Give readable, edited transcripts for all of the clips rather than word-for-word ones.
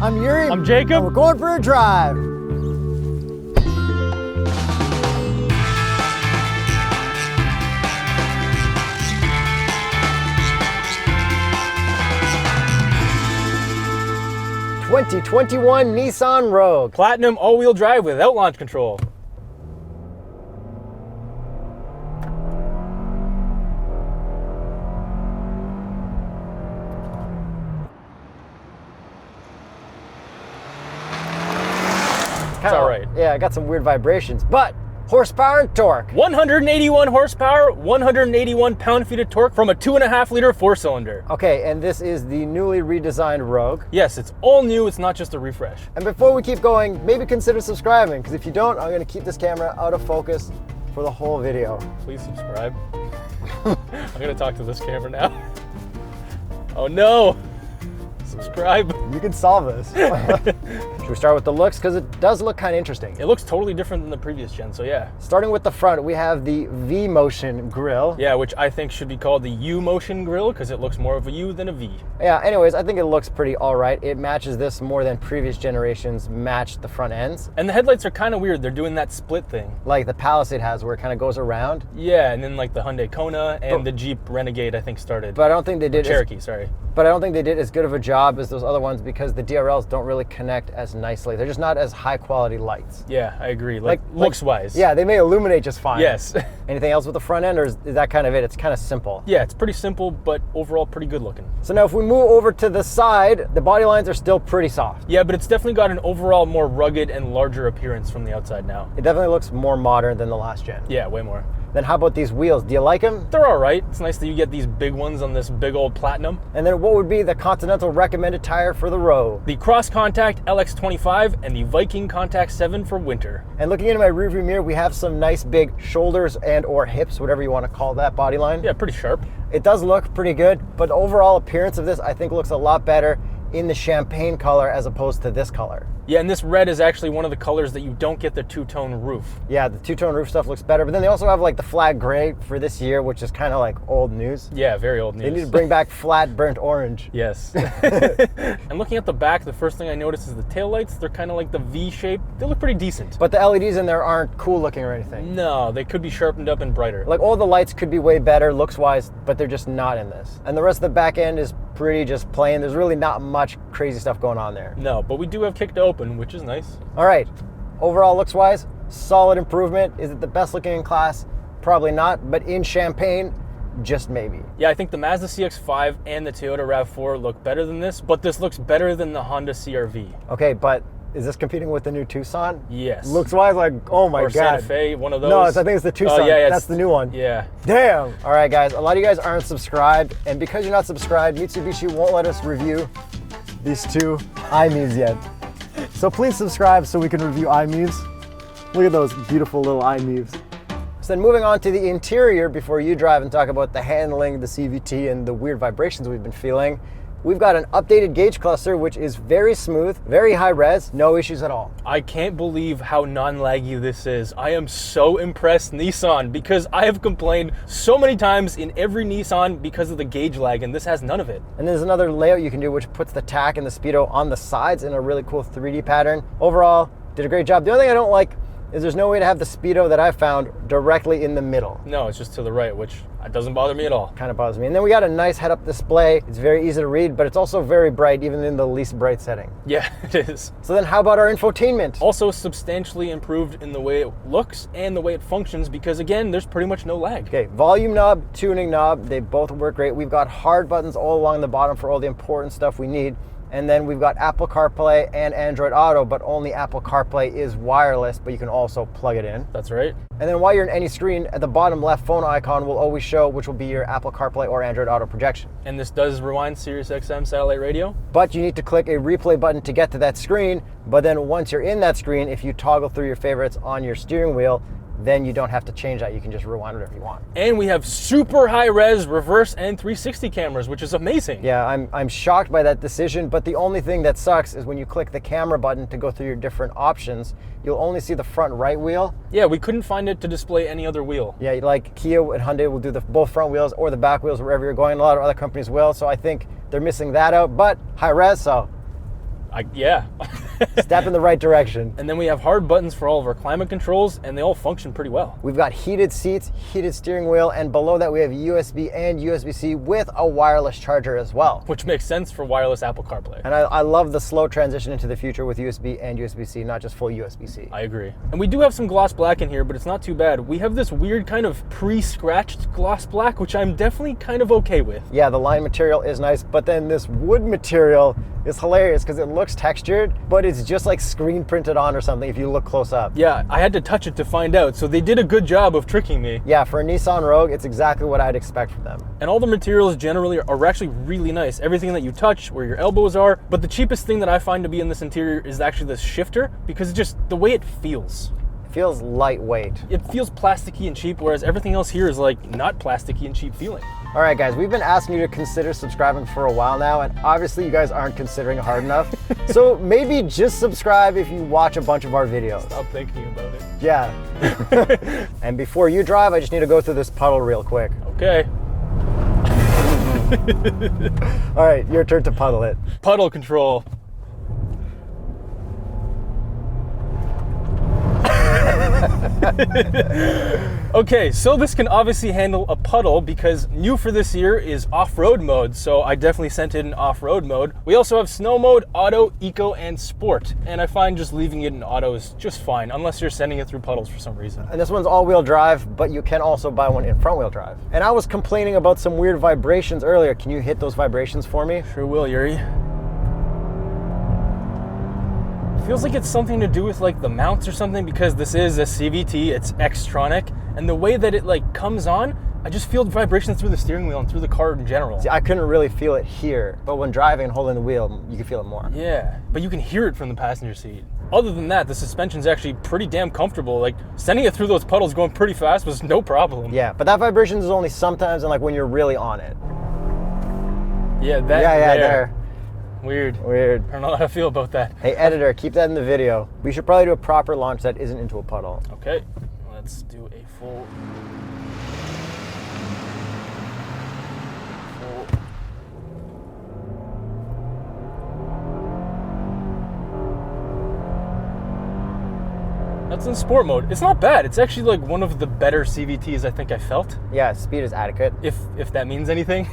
I'm Yuri. I'm Jacob. And we're going for a drive. ...2021 Nissan Rogue. Platinum all-wheel drive without launch control. It's all right. Yeah, I got some weird vibrations, but horsepower and torque. 181 horsepower, 181 pound-feet of torque from a 2.5-liter four-cylinder. Okay, and this is the newly redesigned Rogue. Yes, it's all new. It's not just a refresh. And before we keep going, maybe consider subscribing, because if you don't, I'm going to keep this camera out of focus for the whole video. Please subscribe. I'm going to talk to this camera now. Oh no! Subscribe. You can solve this. Should we start with the looks? Because it does look kind of interesting. It looks totally different than the previous gen, so yeah. Starting with the front, we have the V-Motion grille. Yeah, which I think should be called the U-Motion grille because it looks more of a U than a V. Yeah, anyways, I think it looks pretty all right. It matches this more than previous generations matched the front ends. And the headlights are kind of weird. They're doing that split thing. Like the Palisade has, where it kind of goes around. Yeah, and then like the Hyundai Kona and the Jeep Renegade, I think, started. But I don't think they did... Cherokee, sorry. But I don't think they did as good of a job as those other ones because the DRLs don't really connect as nicely. They're just not as high quality lights. Yeah, I agree. Like looks-wise. Yeah, they may illuminate just fine. Yes. Anything else with the front end, or is that kind of it? It's kind of simple. Yeah, it's pretty simple, but overall pretty good looking. So now if we move over to the side, the body lines are still pretty soft. Yeah, but it's definitely got an overall more rugged and larger appearance from the outside now. It definitely looks more modern than the last gen. Yeah, way more. Then how about these wheels? Do you like them? They're all right. It's nice that you get these big ones on this big old Platinum. And then what would be the Continental recommended tire for the Rogue? The Cross Contact LX25 and the Viking Contact 7 for winter. And looking into my rearview mirror, we have some nice big shoulders and or hips, whatever you want to call that body line. Yeah, pretty sharp. It does look pretty good, but the overall appearance of this I think looks a lot better in the champagne color as opposed to this color. Yeah, and this red is actually one of the colors that you don't get the two-tone roof. Yeah, the two-tone roof stuff looks better, but then they also have like the flat gray for this year, which is kind of like old news. Yeah, very old news. They need to bring back flat burnt orange. Yes. And looking at the back, the first thing I noticed is the taillights. They're kind of like the V shape. They look pretty decent. But the LEDs in there aren't cool looking or anything. No, they could be sharpened up and brighter. Like all the lights could be way better looks-wise, but they're just not in this. And the rest of the back end is pretty just plain. There's really not much crazy stuff going on there. No, but we do have kick to open, which is nice. All right, overall looks-wise, solid improvement. Is it the best looking in class? Probably not, but in Champagne, just maybe. Yeah, I think the Mazda CX-5 and the Toyota RAV4 look better than this, but this looks better than the Honda CR-V. Okay, but is this competing with the new Tucson? Yes. Looks-wise, like, oh my or God. Santa Fe, one of those. No, I think it's the Tucson. Oh, yeah, that's the new one. Yeah. Damn. All right, guys, a lot of you guys aren't subscribed, and because you're not subscribed, Mitsubishi won't let us review these two iMeves yet. So please subscribe so we can review iMeves. Look at those beautiful little iMeves. So then moving on to the interior before you drive and talk about the handling, the CVT, and the weird vibrations we've been feeling. We've got an updated gauge cluster, which is very smooth, very high res, no issues at all. I can't believe how non-laggy this is. I am so impressed, Nissan, because I have complained so many times in every Nissan because of the gauge lag, and this has none of it. And there's another layout you can do, which puts the tach and the speedo on the sides in a really cool 3D pattern. Overall, did a great job. The only thing I don't like is there's no way to have the speedo that I found directly in the middle. No, it's just to the right, which doesn't bother me at all. Kind of bothers me. And then we got a nice head-up display. It's very easy to read, but it's also very bright, even in the least bright setting. Yeah, it is. So then how about our infotainment? Also substantially improved in the way it looks and the way it functions because, again, there's pretty much no lag. Okay, volume knob, tuning knob, they both work great. We've got hard buttons all along the bottom for all the important stuff we need. And then we've got Apple CarPlay and Android Auto, but only Apple CarPlay is wireless, but you can also plug it in. That's right. And then while you're in any screen, at the bottom left phone icon will always show which will be your Apple CarPlay or Android Auto projection. And this does rewind Sirius XM satellite radio. But you need to click a replay button to get to that screen. But then once you're in that screen, if you toggle through your favorites on your steering wheel, then you don't have to change that. You can just rewind whatever you want. And we have super high res reverse and 360 cameras, which is amazing. Yeah, I'm shocked by that decision, but the only thing that sucks is when you click the camera button to go through your different options, you'll only see the front right wheel. Yeah, we couldn't find it to display any other wheel. Yeah, like Kia and Hyundai will do both front wheels or the back wheels wherever you're going. A lot of other companies will, so I think they're missing that out, but high res, so Yeah. Step in the right direction. And then we have hard buttons for all of our climate controls, and they all function pretty well. We've got heated seats, heated steering wheel, and below that we have USB and USB-C with a wireless charger as well. Which makes sense for wireless Apple CarPlay. And I love the slow transition into the future with USB and USB-C, not just full USB-C. I agree. And we do have some gloss black in here, but it's not too bad. We have this weird kind of pre-scratched gloss black, which I'm definitely kind of okay with. Yeah, the line material is nice, but then this wood material is hilarious because it looks textured, but it's just like screen printed on or something if you look close up. Yeah, I had to touch it to find out, so they did a good job of tricking me. Yeah, for a Nissan Rogue, it's exactly what I'd expect from them. And all the materials generally are actually really nice. Everything that you touch, where your elbows are, but the cheapest thing that I find to be in this interior is actually this shifter, because it's just the way it feels. It feels lightweight. It feels plasticky and cheap, whereas everything else here is like not plasticky and cheap feeling. All right, guys, we've been asking you to consider subscribing for a while now, and obviously you guys aren't considering hard enough. So maybe just subscribe if you watch a bunch of our videos. Stop thinking about it. Yeah. And before you drive, I just need to go through this puddle real quick. Okay. All right, your turn to puddle it. Puddle control. Okay, so this can obviously handle a puddle because new for this year is off-road mode, so I definitely sent it in off-road mode. We also have snow mode, auto, eco, and sport, and I find just leaving it in auto is just fine, unless you're sending it through puddles for some reason. And this one's all-wheel drive, but you can also buy one in front-wheel drive. And I was complaining about some weird vibrations earlier. Can you hit those vibrations for me? Sure will, Yuri. Feels like it's something to do with like the mounts or something, because this is a CVT, it's Xtronic, and the way that it like comes on, I just feel the vibrations through the steering wheel and through the car in general. See, I couldn't really feel it here, but when driving and holding the wheel, you can feel it more. Yeah, but you can hear it from the passenger seat. Other than that, the suspension's actually pretty damn comfortable. Like, sending it through those puddles going pretty fast was no problem. Yeah, but that vibration is only sometimes and like when you're really on it. Yeah, that there. Weird. Weird. I don't know how to feel about that. Hey, editor, keep that in the video. We should probably do a proper launch that isn't into a puddle. Okay, let's do a full. That's in sport mode. It's not bad. It's actually like one of the better CVTs I think I felt. Yeah, speed is adequate. If that means anything.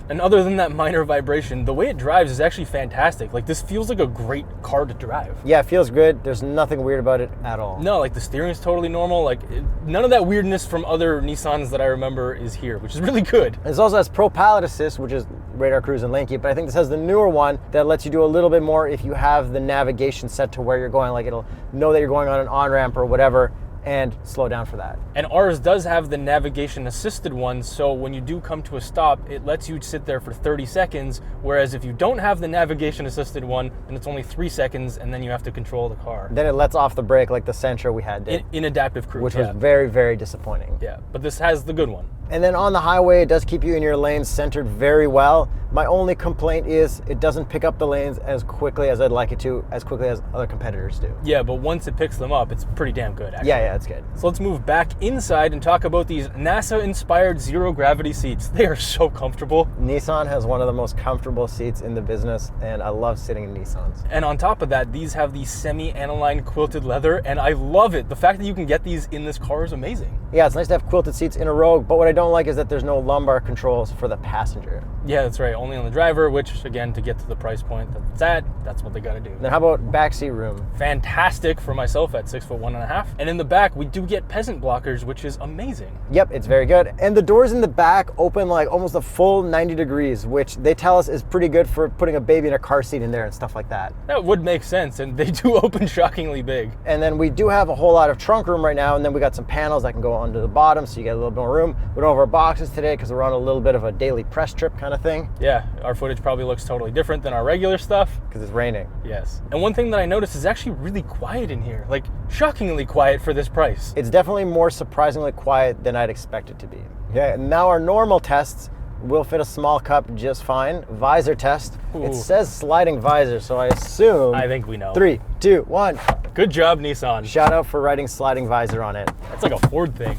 And other than that minor vibration, the way it drives is actually fantastic. Like, this feels like a great car to drive. Yeah, it feels good. There's nothing weird about it at all. No, like the steering is totally normal. Like, none of that weirdness from other Nissans that I remember is here, which is really good. This also has Pro Pilot Assist, which is radar, cruise, and lane keep, but I think this has the newer one that lets you do a little bit more if you have the navigation set to where you're going. Like, it'll know that you're going on an on-ramp or whatever and slow down for that. And ours does have the navigation assisted one, so when you do come to a stop, it lets you sit there for 30 seconds, whereas if you don't have the navigation assisted one, then it's only 3 seconds, and then you have to control the car. Then it lets off the brake like the Sentra we had did. In adaptive cruise, which was very, very disappointing. Yeah, but this has the good one. And then on the highway, it does keep you in your lanes centered very well. My only complaint is it doesn't pick up the lanes as quickly as I'd like it to, as quickly as other competitors do. Yeah, but once it picks them up, it's pretty damn good, actually. Yeah, it's good. So let's move back inside and talk about these NASA-inspired zero-gravity seats. They are so comfortable. Nissan has one of the most comfortable seats in the business, and I love sitting in Nissans. And on top of that, these have the semi-aniline quilted leather, and I love it. The fact that you can get these in this car is amazing. Yeah, it's nice to have quilted seats in a Rogue, but what I don't like is that there's no lumbar controls for the passenger. Yeah, that's right. Only on the driver, which, again, to get to the price point that it's at, that's what they got to do. Then how about backseat room? Fantastic for myself at 6'1.5". And in the back, we do get peasant blockers, which is amazing. Yep, it's very good. And the doors in the back open like almost a full 90 degrees, which they tell us is pretty good for putting a baby in a car seat in there and stuff like that. That would make sense, and they do open shockingly big. And then we do have a whole lot of trunk room right now, and then we got some panels that can go under the bottom, so you get a little bit more room. We don't have our boxes today because we're on a little bit of a daily press trip kind of thing. Yeah, our footage probably looks totally different than our regular stuff. Because it's raining. Yes. And one thing that I noticed is actually really quiet in here. Like, shockingly quiet for this price. It's definitely more surprisingly quiet than I'd expect it to be. Yeah, now our normal tests will fit a small cup just fine. Visor test. Ooh. It says sliding visor, so I assume... I think we know. 3, 2, 1. Good job, Nissan. Shout out for writing sliding visor on it. That's like a Ford thing.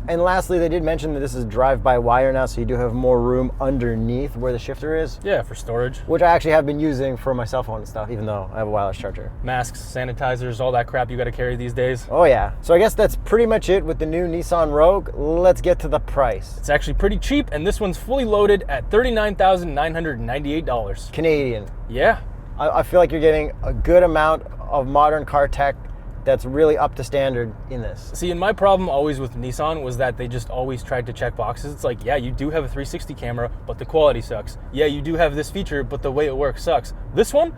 And lastly, they did mention that this is drive-by-wire now, so you do have more room underneath where the shifter is. Yeah, for storage. Which I actually have been using for my cell phone and stuff, even though I have a wireless charger. Masks, sanitizers, all that crap you got to carry these days. Oh yeah. So I guess that's pretty much it with the new Nissan Rogue. Let's get to the price. It's actually pretty cheap, and this one's fully loaded at $39,998. Canadian. Yeah. I feel like you're getting a good amount of modern car tech that's really up to standard in this. See, and my problem always with Nissan was that they just always tried to check boxes. It's like, yeah, you do have a 360 camera, but the quality sucks. Yeah, you do have this feature, but the way it works sucks. This one,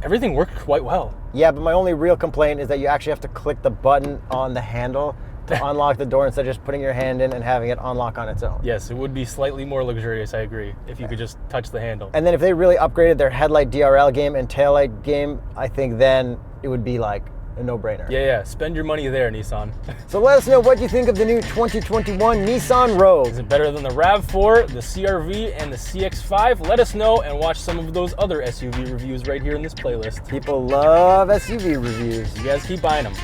everything worked quite well. Yeah, but my only real complaint is that you actually have to click the button on the handle to unlock the door instead of just putting your hand in and having it unlock on its own. Yes, it would be slightly more luxurious, I agree, if you could just touch the handle. And then if they really upgraded their headlight DRL game and taillight game, I think then it would be like a no-brainer. Yeah, spend your money there, Nissan. So let us know what you think of the new 2021 Nissan Rogue. Is it better than the RAV4, the CR-V, and the CX-5? Let us know and watch some of those other SUV reviews right here in this playlist. People love SUV reviews. You guys keep buying them.